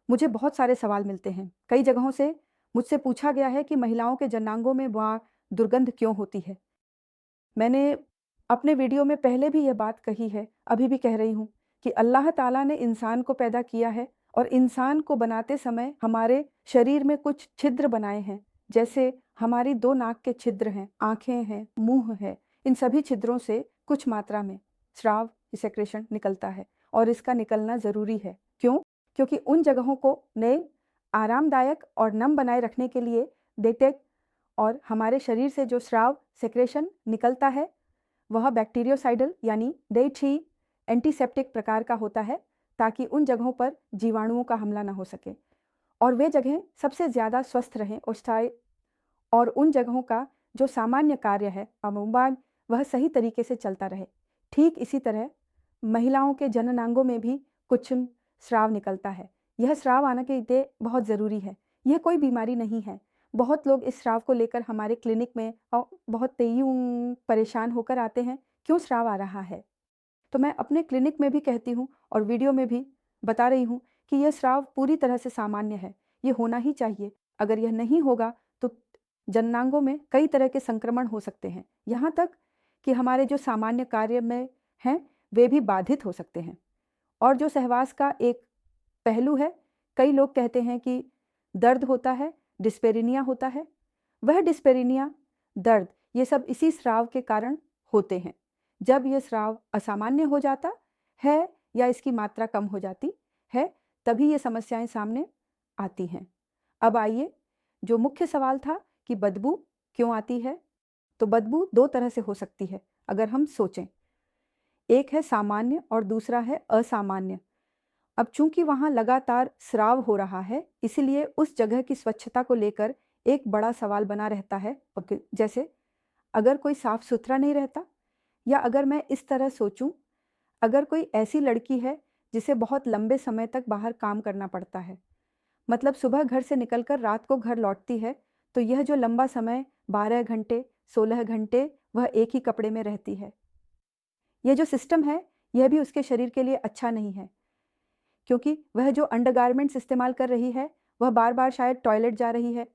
मुझे बहुत सारे सवाल मिलते हैं। कई जगहों से मुझसे पूछा गया है कि महिलाओं के जनांगों में वहाँ दुर्गंध क्यों होती है? मैंने अपने वीडियो में पहले भी यह बात कही है, अभी भी कह रही हूँ कि अल्लाह ताला ने इंसान को पैदा किया है और इंसान को बनाते समय हमारे शरीर में कुछ छिद्र बनाए हैं। जैसे हमारी 2 नाक के छिद्र हैं, आँखें हैं, मुँह है। इन सभी छिद्रों से कुछ मात्रा में स्राव, सेक्रेशन निकलता है और इसका निकलना ज़रूरी है। क्यों? क्योंकि उन जगहों को नए, आरामदायक और नम बनाए रखने के लिए डेटेक और हमारे शरीर से जो स्राव सेक्रेशन निकलता है वह बैक्टीरियोसाइडल यानी डेठी एंटीसेप्टिक प्रकार का होता है ताकि उन जगहों पर जीवाणुओं का हमला ना हो सके और वे जगहें सबसे ज़्यादा स्वस्थ रहें और उन जगहों का जो सामान्य कार्य है अमूमन वह सही तरीके से चलता रहे। ठीक इसी तरह महिलाओं के जननांगों में भी कुछ स्राव निकलता है। यह स्राव आने के लिए बहुत ज़रूरी है। यह कोई बीमारी नहीं है। बहुत लोग इस स्राव को लेकर हमारे क्लिनिक में बहुत परेशान होकर आते हैं, क्यों स्राव आ रहा है? तो मैं अपने क्लिनिक में भी कहती हूँ और वीडियो में भी बता रही हूँ कि यह स्राव पूरी तरह से सामान्य है। ये होना ही चाहिए। अगर यह नहीं होगा तो जननांगों में कई तरह के संक्रमण हो सकते हैं। यहाँ तक कि हमारे जो सामान्य कार्य में हैं, वे भी बाधित हो सकते हैं। और जो सहवास का एक पहलू है, कई लोग कहते हैं कि दर्द होता है, डिस्पेरिनिया होता है। वह डिस्पेरिनिया, दर्द, ये सब इसी स्राव के कारण होते हैं। जब ये स्राव असामान्य हो जाता है या इसकी मात्रा कम हो जाती है, तभी ये समस्याएं सामने आती हैं। अब आइए, जो मुख्य सवाल था कि बदबू क्यों आती है, तो बदबू 2 तरह से हो सकती है अगर हम सोचें। एक है सामान्य और दूसरा है असामान्य। अब चूंकि वहाँ लगातार स्राव हो रहा है, इसलिए उस जगह की स्वच्छता को लेकर एक बड़ा सवाल बना रहता है। जैसे अगर कोई साफ सुथरा नहीं रहता, या अगर मैं इस तरह सोचूं, अगर कोई ऐसी लड़की है जिसे बहुत लंबे समय तक बाहर काम करना पड़ता है, मतलब सुबह घर से निकलकर रात को घर लौटती है, तो यह जो लंबा समय 12 घंटे 16 घंटे वह एक ही कपड़े में रहती है, यह जो सिस्टम है यह भी उसके शरीर के लिए अच्छा नहीं है। क्योंकि वह जो अंडरगारमेंट्स इस्तेमाल कर रही है, वह बार बार शायद टॉयलेट जा रही है।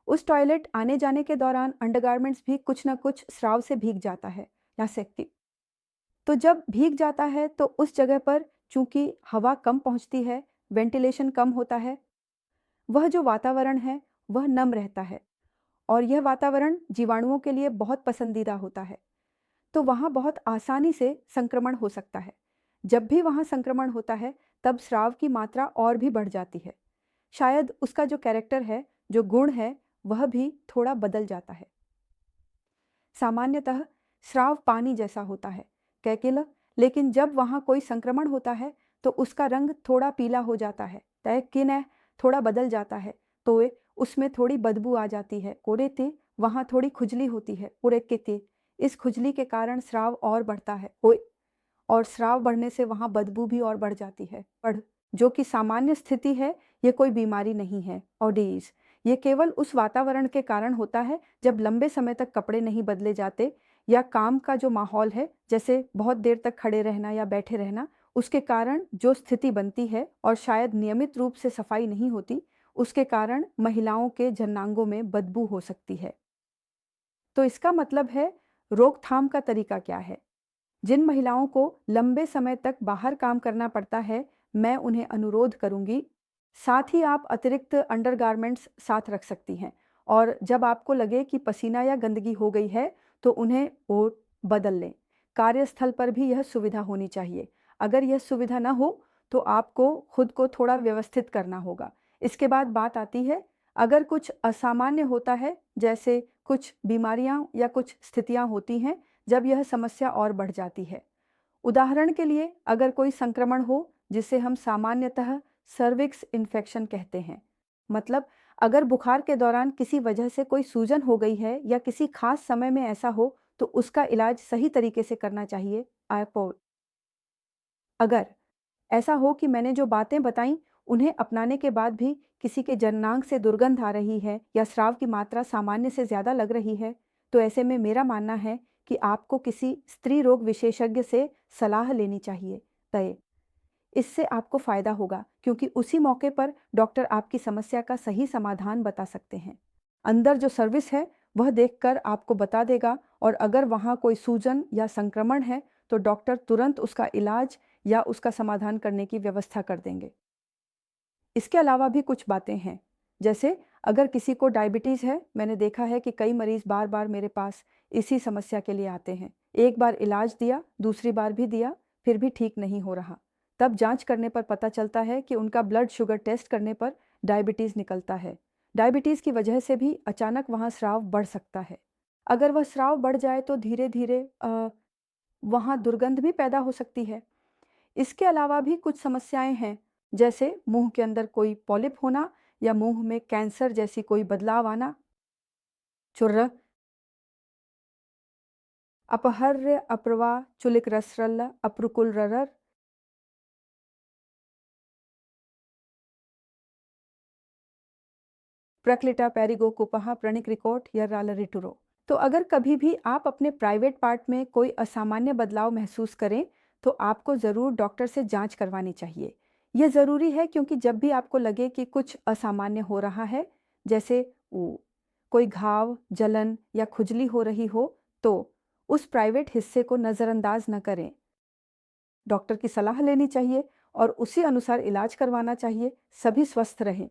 उस टॉयलेट आने जाने के दौरान अंडरगारमेंट्स भी कुछ ना कुछ स्राव से भीग जाता है या सेक्टी। तो जब भीग जाता है तो उस जगह पर चूंकि हवा कम पहुंचती है, वेंटिलेशन कम होता है, वह जो वातावरण है वह नम रहता है और यह वातावरण जीवाणुओं के लिए बहुत पसंदीदा होता है। तो वहाँ बहुत आसानी से संक्रमण हो सकता है। जब भी वहाँ संक्रमण होता है तब स्राव की मात्रा और भी बढ़ जाती है। शायद उसका जो कैरेक्टर है, जो गुण है, वह भी थोड़ा बदल जाता है। सामान्यतः स्राव पानी जैसा होता है, कैकेला, लेकिन जब वहाँ कोई संक्रमण होता है तो उसका रंग थोड़ा पीला हो जाता है, तय किन थोड़ा बदल जाता है, तो उसमें थोड़ी बदबू आ जाती है। कोरेते वहाँ थोड़ी खुजली होती है, उरेकेते। इस खुजली के कारण स्राव और बढ़ता है, और स्राव बढ़ने से वहाँ बदबू भी और बढ़ जाती है। जो कि सामान्य स्थिति है, ये कोई बीमारी नहीं है। ओडीज ये केवल उस वातावरण के कारण होता है जब लंबे समय तक कपड़े नहीं बदले जाते, या काम का जो माहौल है, जैसे बहुत देर तक खड़े रहना या बैठे रहना, उसके कारण जो स्थिति बनती है, और शायद नियमित रूप से सफाई नहीं होती, उसके कारण महिलाओं के जननांगों में बदबू हो सकती है। तो इसका मतलब है, रोकथाम का तरीका क्या है? जिन महिलाओं को लंबे समय तक बाहर काम करना पड़ता है, मैं उन्हें अनुरोध करूंगी, साथ ही आप अतिरिक्त अंडरगारमेंट्स साथ रख सकती हैं, और जब आपको लगे कि पसीना या गंदगी हो गई है तो उन्हें वो बदल लें। कार्यस्थल पर भी यह सुविधा होनी चाहिए। अगर यह सुविधा न हो तो आपको खुद को थोड़ा व्यवस्थित करना होगा। इसके बाद बात आती है, अगर कुछ असामान्य होता है, जैसे कुछ बीमारियां या कुछ स्थितियां होती हैं जब यह समस्या और बढ़ जाती है। उदाहरण के लिए, अगर कोई संक्रमण हो जिसे हम सामान्यतः सर्विक्स इन्फेक्शन कहते हैं, मतलब अगर बुखार के दौरान किसी वजह से कोई सूजन हो गई है या किसी खास समय में ऐसा हो, तो उसका इलाज सही तरीके से करना चाहिए। आपको अगर ऐसा हो कि मैंने जो बातें बताई उन्हें अपनाने के बाद भी किसी के जननांग से दुर्गंध आ रही है या स्राव की मात्रा सामान्य से ज़्यादा लग रही है, तो ऐसे में मेरा मानना है कि आपको किसी स्त्री रोग विशेषज्ञ से सलाह लेनी चाहिए। तय इससे आपको फ़ायदा होगा क्योंकि उसी मौके पर डॉक्टर आपकी समस्या का सही समाधान बता सकते हैं। अंदर जो सर्विस है वह देखकर आपको बता देगा और अगर वहाँ कोई सूजन या संक्रमण है तो डॉक्टर तुरंत उसका इलाज या उसका समाधान करने की व्यवस्था कर देंगे। इसके अलावा भी कुछ बातें हैं, जैसे अगर किसी को डायबिटीज़ है, मैंने देखा है कि कई मरीज़ बार-बार मेरे पास इसी समस्या के लिए आते हैं। एक बार इलाज दिया, दूसरी बार भी दिया, फिर भी ठीक नहीं हो रहा। तब जाँच करने पर पता चलता है कि उनका ब्लड शुगर टेस्ट करने पर डायबिटीज़ निकलता है। डायबिटीज़ की वजह से भी अचानक वहाँ स्राव बढ़ सकता है। अगर वह स्राव बढ़ जाए तो धीरे-धीरे वहाँ दुर्गंध भी पैदा हो सकती है। इसके अलावा भी कुछ समस्याएं हैं, जैसे मुंह के अंदर कोई पॉलिप होना या मुंह में कैंसर जैसी कोई बदलाव आना, चुर्र, अपहर्य, अप्रवा, चुलिक रसरल्ल, अप्रुकुल ररर, प्रक्लिटा पेरिगोकुपहा, प्रणिक रिकोट या रालरिटुरो। तो अगर कभी भी आप अपने प्राइवेट पार्ट में कोई असामान्य बदलाव महसूस करें, तो आपको ज़रूर डॉक्टर से जांच करवानी चाहिए। यह ज़रूरी है क्योंकि जब भी आपको लगे कि कुछ असामान्य हो रहा है, जैसे कोई घाव, जलन या खुजली हो रही हो, तो उस प्राइवेट हिस्से को नज़रअंदाज न करें। डॉक्टर की सलाह लेनी चाहिए और उसी अनुसार इलाज करवाना चाहिए। सभी स्वस्थ रहें।